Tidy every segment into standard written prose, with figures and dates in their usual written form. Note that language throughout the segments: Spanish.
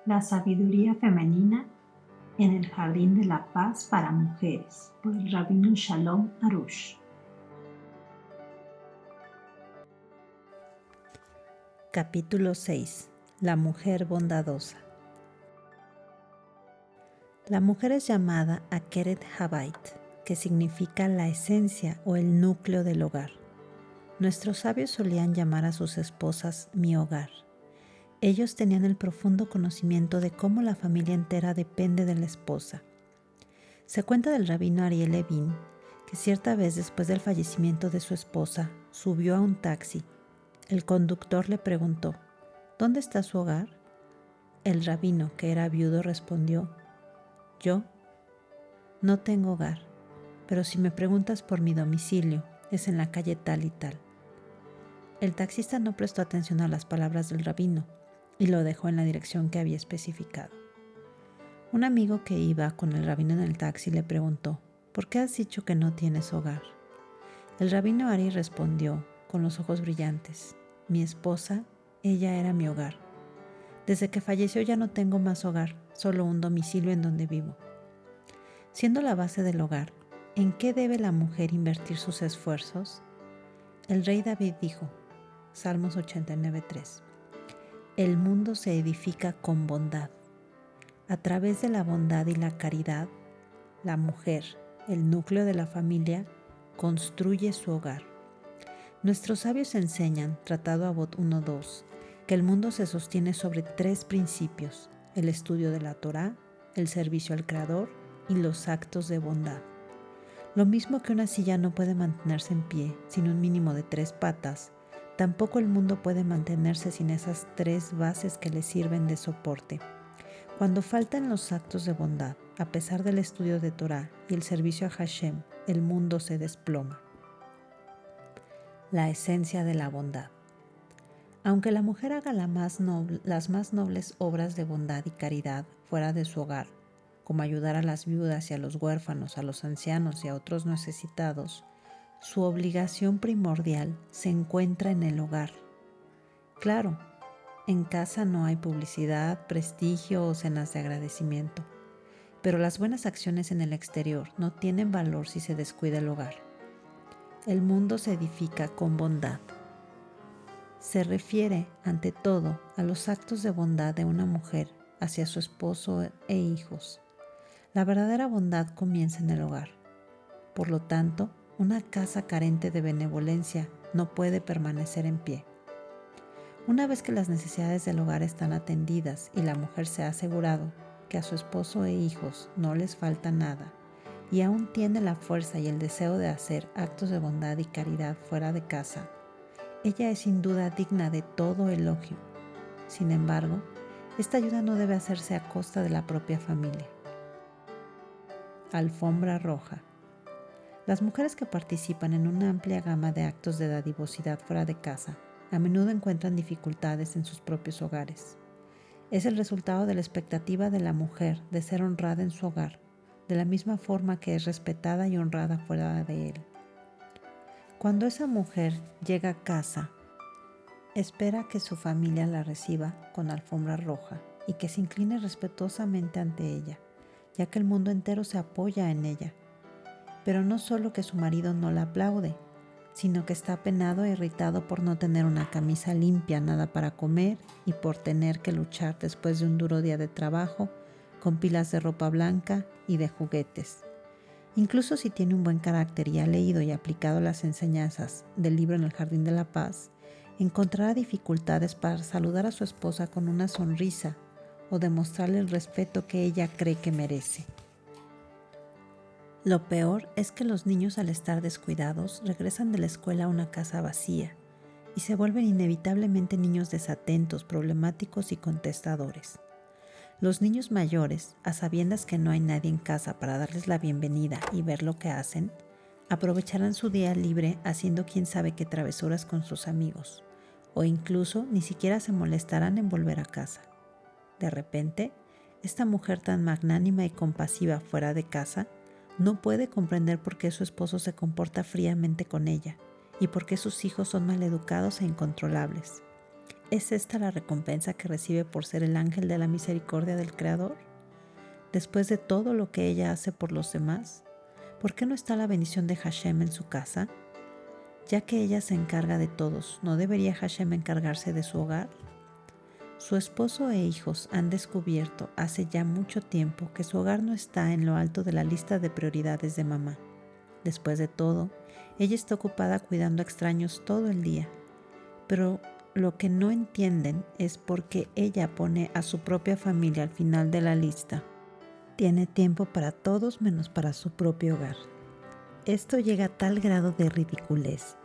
La sabiduría femenina en el Jardín de la Paz para Mujeres, por el Rabino Shalom Arush. Capítulo 6. La mujer bondadosa. La mujer es llamada Akeret Habait, que significa la esencia o el núcleo del hogar. Nuestros sabios solían llamar a sus esposas mi hogar. Ellos tenían el profundo conocimiento de cómo la familia entera depende de la esposa. Se cuenta del rabino Ariel Levin que cierta vez después del fallecimiento de su esposa subió a un taxi. El conductor le preguntó: ¿dónde está su hogar? El rabino, que era viudo, respondió: yo no tengo hogar, pero si me preguntas por mi domicilio, es en la calle tal y tal. El taxista no prestó atención a las palabras del rabino y lo dejó en la dirección que había especificado. Un amigo que iba con el rabino en el taxi le preguntó: ¿por qué has dicho que no tienes hogar? El rabino Ari respondió con los ojos brillantes: mi esposa, ella era mi hogar. Desde que falleció ya no tengo más hogar, solo un domicilio en donde vivo. Siendo la base del hogar, ¿en qué debe la mujer invertir sus esfuerzos? El rey David dijo, Salmos 89:3, el mundo se edifica con bondad. A través de la bondad y la caridad, la mujer, el núcleo de la familia, construye su hogar. Nuestros sabios enseñan, Tratado Avot 1.2, que el mundo se sostiene sobre 3 principios: el estudio de la Torá, el servicio al Creador y los actos de bondad. Lo mismo que una silla no puede mantenerse en pie sin un mínimo de 3 patas, tampoco el mundo puede mantenerse sin esas 3 bases que le sirven de soporte. Cuando faltan los actos de bondad, a pesar del estudio de Torá y el servicio a Hashem, el mundo se desploma. La esencia de la bondad. Aunque la mujer haga las más nobles obras de bondad y caridad fuera de su hogar, como ayudar a las viudas y a los huérfanos, a los ancianos y a otros necesitados, su obligación primordial se encuentra en el hogar. Claro, en casa no hay publicidad, prestigio o cenas de agradecimiento, pero las buenas acciones en el exterior no tienen valor si se descuida el hogar. El mundo se edifica con bondad. Se refiere, ante todo, a los actos de bondad de una mujer hacia su esposo e hijos. La verdadera bondad comienza en el hogar. Por lo tanto, una casa carente de benevolencia no puede permanecer en pie. Una vez que las necesidades del hogar están atendidas y la mujer se ha asegurado que a su esposo e hijos no les falta nada y aún tiene la fuerza y el deseo de hacer actos de bondad y caridad fuera de casa, ella es sin duda digna de todo elogio. Sin embargo, esta ayuda no debe hacerse a costa de la propia familia. Alfombra roja. Las mujeres que participan en una amplia gama de actos de dadivosidad fuera de casa a menudo encuentran dificultades en sus propios hogares. Es el resultado de la expectativa de la mujer de ser honrada en su hogar, de la misma forma que es respetada y honrada fuera de él. Cuando esa mujer llega a casa, espera que su familia la reciba con alfombra roja y que se incline respetuosamente ante ella, ya que el mundo entero se apoya en ella. Pero no solo que su marido no la aplaude, sino que está apenado e irritado por no tener una camisa limpia, nada para comer y por tener que luchar después de un duro día de trabajo con pilas de ropa blanca y de juguetes. Incluso si tiene un buen carácter y ha leído y aplicado las enseñanzas del libro En el Jardín de la Paz, encontrará dificultades para saludar a su esposa con una sonrisa o demostrarle el respeto que ella cree que merece. Lo peor es que los niños, al estar descuidados, regresan de la escuela a una casa vacía y se vuelven inevitablemente niños desatentos, problemáticos y contestadores. Los niños mayores, a sabiendas que no hay nadie en casa para darles la bienvenida y ver lo que hacen, aprovecharán su día libre haciendo quién sabe qué travesuras con sus amigos, o incluso ni siquiera se molestarán en volver a casa. De repente, esta mujer tan magnánima y compasiva fuera de casa no puede comprender por qué su esposo se comporta fríamente con ella y por qué sus hijos son maleducados e incontrolables. ¿Es esta la recompensa que recibe por ser el ángel de la misericordia del Creador? Después de todo lo que ella hace por los demás, ¿por qué no está la bendición de Hashem en su casa? Ya que ella se encarga de todos, ¿no debería Hashem encargarse de su hogar? Su esposo e hijos han descubierto hace ya mucho tiempo que su hogar no está en lo alto de la lista de prioridades de mamá. Después de todo, ella está ocupada cuidando a extraños todo el día, pero lo que no entienden es por qué ella pone a su propia familia al final de la lista. Tiene tiempo para todos menos para su propio hogar. Esto llega a tal grado de ridiculez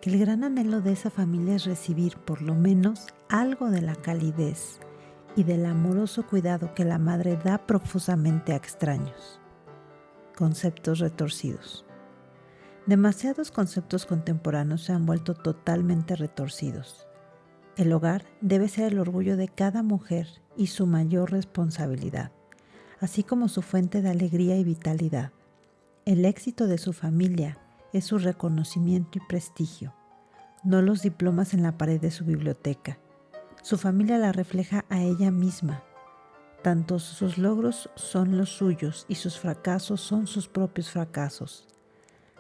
que el gran anhelo de esa familia es recibir por lo menos algo de la calidez y del amoroso cuidado que la madre da profusamente a extraños. Conceptos retorcidos. Demasiados conceptos contemporáneos se han vuelto totalmente retorcidos. El hogar debe ser el orgullo de cada mujer y su mayor responsabilidad, así como su fuente de alegría y vitalidad. El éxito de su familia es su reconocimiento y prestigio, no los diplomas en la pared de su biblioteca. Su familia la refleja a ella misma. Tanto sus logros son los suyos y sus fracasos son sus propios fracasos.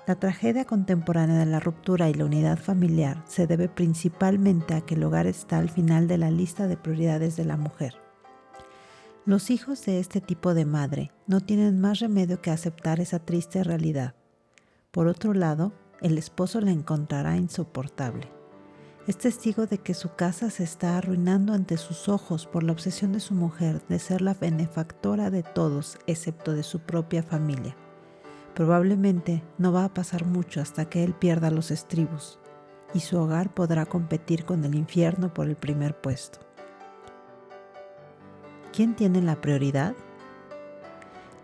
La tragedia contemporánea de la ruptura y la unidad familiar se debe principalmente a que el hogar está al final de la lista de prioridades de la mujer. Los hijos de este tipo de madre no tienen más remedio que aceptar esa triste realidad. Por otro lado, el esposo la encontrará insoportable. Es testigo de que su casa se está arruinando ante sus ojos por la obsesión de su mujer de ser la benefactora de todos excepto de su propia familia. Probablemente no va a pasar mucho hasta que él pierda los estribos y su hogar podrá competir con el infierno por el primer puesto. ¿Quién tiene la prioridad?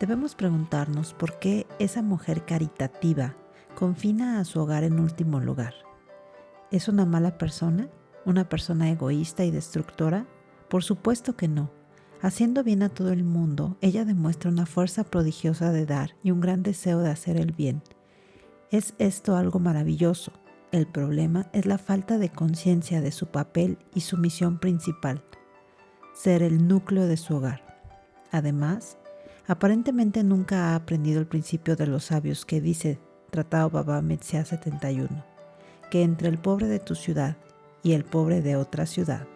Debemos preguntarnos por qué esa mujer caritativa confina a su hogar en último lugar. ¿Es una mala persona? ¿Una persona egoísta y destructora? Por supuesto que no. Haciendo bien a todo el mundo, ella demuestra una fuerza prodigiosa de dar y un gran deseo de hacer el bien. Es esto algo maravilloso. El problema es la falta de conciencia de su papel y su misión principal, ser el núcleo de su hogar. Además, aparentemente nunca ha aprendido el principio de los sabios que dice Tratado Baba Metzia 71, que entre el pobre de tu ciudad y el pobre de otra ciudad,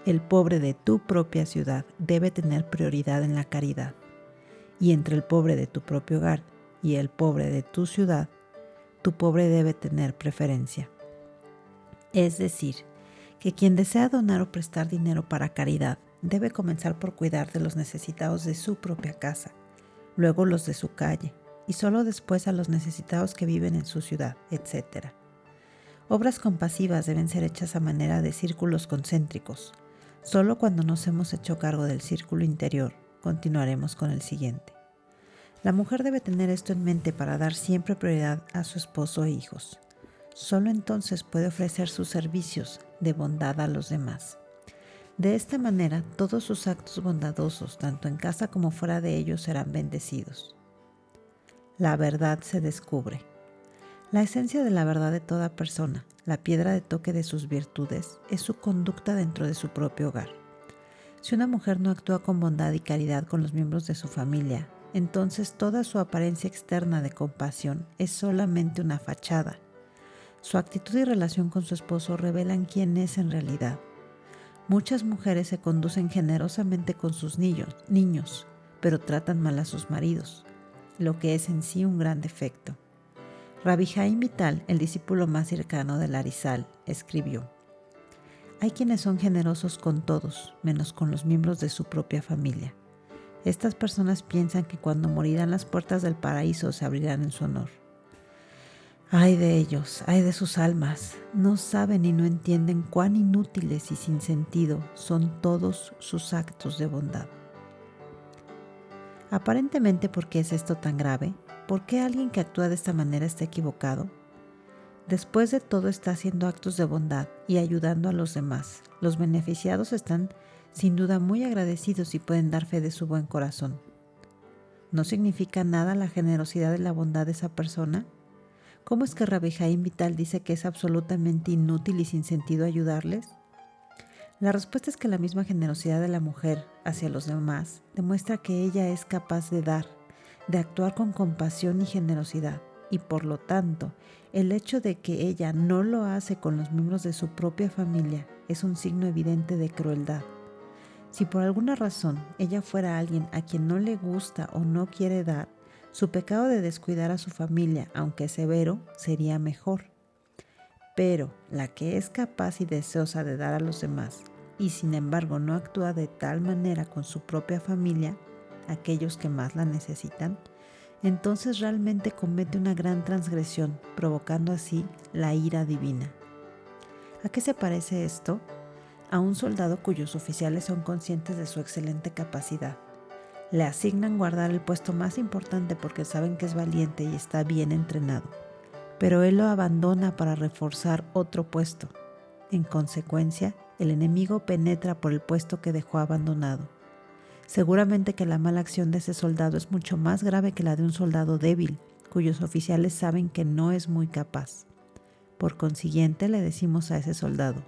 el pobre de tu propia ciudad debe tener prioridad en la caridad, y entre el pobre de tu propio hogar y el pobre de tu ciudad, tu pobre debe tener preferencia. Es decir, que quien desea donar o prestar dinero para caridad debe comenzar por cuidar de los necesitados de su propia casa, luego los de su calle, y solo después a los necesitados que viven en su ciudad, etc. Obras compasivas deben ser hechas a manera de círculos concéntricos. Solo cuando nos hemos hecho cargo del círculo interior, continuaremos con el siguiente. La mujer debe tener esto en mente para dar siempre prioridad a su esposo e hijos. Solo entonces puede ofrecer sus servicios de bondad a los demás. De esta manera, todos sus actos bondadosos, tanto en casa como fuera de ellos, serán bendecidos. La verdad se descubre. La esencia de la verdad de toda persona, la piedra de toque de sus virtudes, es su conducta dentro de su propio hogar. Si una mujer no actúa con bondad y caridad con los miembros de su familia, entonces toda su apariencia externa de compasión es solamente una fachada. Su actitud y relación con su esposo revelan quién es en realidad. Muchas mujeres se conducen generosamente con sus niños, pero tratan mal a sus maridos, lo que es en sí un gran defecto. Rabbi Haim Vital, el discípulo más cercano del Arizal, escribió: hay quienes son generosos con todos, menos con los miembros de su propia familia. Estas personas piensan que cuando morirán las puertas del paraíso se abrirán en su honor. Ay de ellos, ay de sus almas, no saben y no entienden cuán inútiles y sin sentido son todos sus actos de bondad. Aparentemente, ¿por qué es esto tan grave? ¿Por qué alguien que actúa de esta manera está equivocado? Después de todo está haciendo actos de bondad y ayudando a los demás. Los beneficiados están sin duda muy agradecidos y pueden dar fe de su buen corazón. ¿No significa nada la generosidad y la bondad de esa persona? ¿Cómo es que Rabbi Haim Vital dice que es absolutamente inútil y sin sentido ayudarles? La respuesta es que la misma generosidad de la mujer hacia los demás demuestra que ella es capaz de dar, de actuar con compasión y generosidad, y por lo tanto, el hecho de que ella no lo hace con los miembros de su propia familia es un signo evidente de crueldad. Si por alguna razón ella fuera alguien a quien no le gusta o no quiere dar, su pecado de descuidar a su familia, aunque severo, sería mejor. Pero la que es capaz y deseosa de dar a los demás y sin embargo no actúa de tal manera con su propia familia, aquellos que más la necesitan, entonces realmente comete una gran transgresión, provocando así la ira divina. ¿A qué se parece esto? A un soldado cuyos oficiales son conscientes de su excelente capacidad. Le asignan guardar el puesto más importante porque saben que es valiente y está bien entrenado, pero él lo abandona para reforzar otro puesto. En consecuencia, el enemigo penetra por el puesto que dejó abandonado. Seguramente que la mala acción de ese soldado es mucho más grave que la de un soldado débil, cuyos oficiales saben que no es muy capaz. Por consiguiente, le decimos a ese soldado: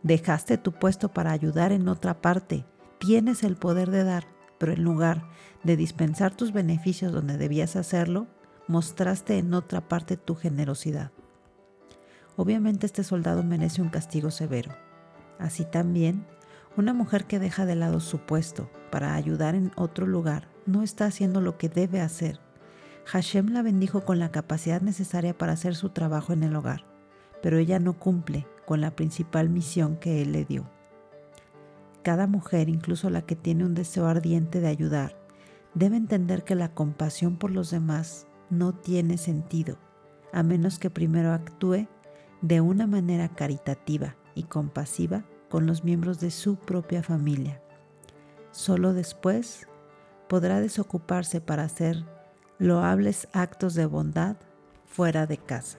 dejaste tu puesto para ayudar en otra parte, tienes el poder de dar, pero en lugar de dispensar tus beneficios donde debías hacerlo, mostraste en otra parte tu generosidad. Obviamente este soldado merece un castigo severo. Así también, una mujer que deja de lado su puesto para ayudar en otro lugar no está haciendo lo que debe hacer. Hashem la bendijo con la capacidad necesaria para hacer su trabajo en el hogar, pero ella no cumple con la principal misión que Él le dio. Cada mujer, incluso la que tiene un deseo ardiente de ayudar, debe entender que la compasión por los demás no tiene sentido, a menos que primero actúe de una manera caritativa y compasiva con los miembros de su propia familia. Solo después podrá desocuparse para hacer loables actos de bondad fuera de casa.